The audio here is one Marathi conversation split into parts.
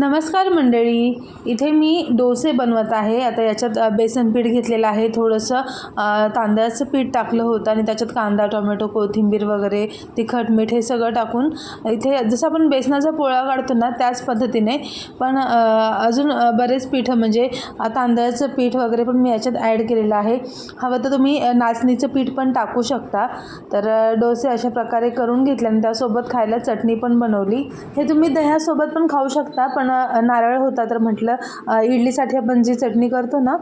नमस्कार मंडळी, इथे मी डोसे बनवत आहे। आता याच्यात बेसन पीठ घेतलेलं आहे, थोडंसं तांदळाचं पीठ टाकलं होतं आणि त्याच्यात कांदा, टोमॅटो, कोथिंबीर वगैरे तिखट मीठ हे सगळं टाकून इथे जसं आपण बेसनाचा पोळा काढतो ना त्याच पद्धतीने, पण अजून बरेच पीठ म्हणजे तांदळाचं पीठ वगैरे पण मी याच्यात ॲड केलेलं आहे। हवं तर तुम्ही नाचणीचं पीठ पण टाकू शकता। तर डोसे अशा प्रकारे करून घेतले आणि त्यासोबत खायला चटणी पण बनवली। हे तुम्ही दह्यासोबत पण खाऊ शकता, पण नारळ होता तर म्हटलं इडलीसाठी आपण जी चटणी करतो ना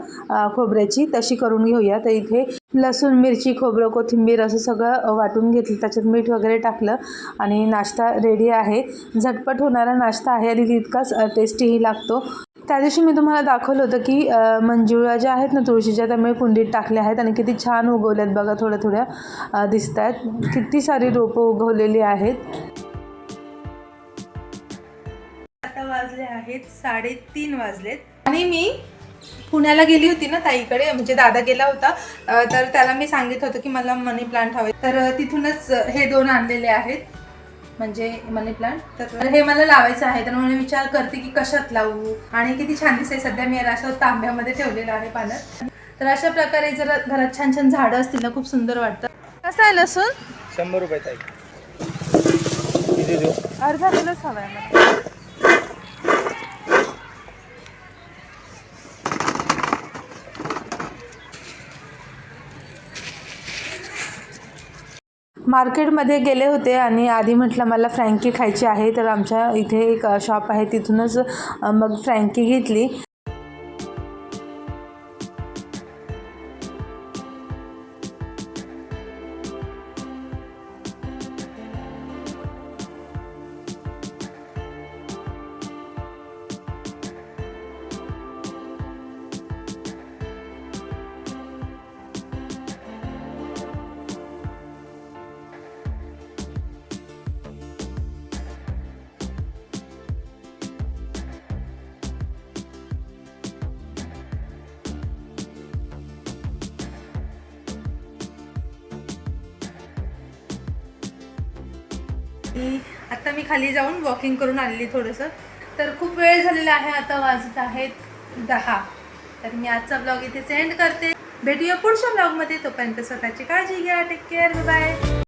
खोबऱ्याची तशी करून घेऊया। तर इथे लसूण, मिरची, खोबरं, कोथिंबीर असं सगळं वाटून घेतलं, त्याच्यात मीठ वगैरे टाकलं आणि नाश्ता रेडी आहे। झटपट होणारा नाश्ता आहे आणि तितकाच टेस्टीही लागतो। त्या दिवशी मी तुम्हाला दाखवलं होतं की मंजुळा ज्या आहेत ना तुळशीच्या, त्यामुळे कुंडीत टाकल्या आहेत आणि किती छान उगवल्यात बघा, थोड्या थोड्या दिसत आहेत, किती सारी रोपं उगवलेली आहेत। आता वाजले आहेत 3:30 वाजलेत आणि मी पुण्याला गेली होती ना ताईकडे, म्हणजे दादा गेला होता, तर त्याला मी सांगितलं होतं की मला मनी प्लांट हवे, तर तिथूनच हे 2 आणलेले आहेत म्हणजे मनी प्लांट। तर हे मला लावायचं आहे, तर म्हणून विचार करते की कशात लावू आणि किती छान दिसते। सध्या मी याला असं तांब्यामध्ये ठेवलेलं आहे पाण्यात। तर अशा प्रकारे जर घरात छान छान झाडं असतील ना खूप सुंदर वाटतं। कसं आहे लसूण? 100 रुपये ताई। अर्धा किलोच हवा आहे मला। मार्केटमध्ये गेले होते आणि आधी म्हटलं मला फ्रँकी खायची आहे, तर आमच्या इथे एक शॉप आहे तिथूनच मग फ्रँकी घेतली। आता मी खाली जाऊन वॉकिंग करून आलेली थोडंसं, तर खूप वेळ झालेला आहे, आता वाजत आहेत 10। तर मी आजचा ब्लॉग इथे एंड करते। भेटूया पुढच्या ब्लॉगमध्ये, तोपर्यंत स्वतःची काळजी घ्या, टेक केअर, बाय।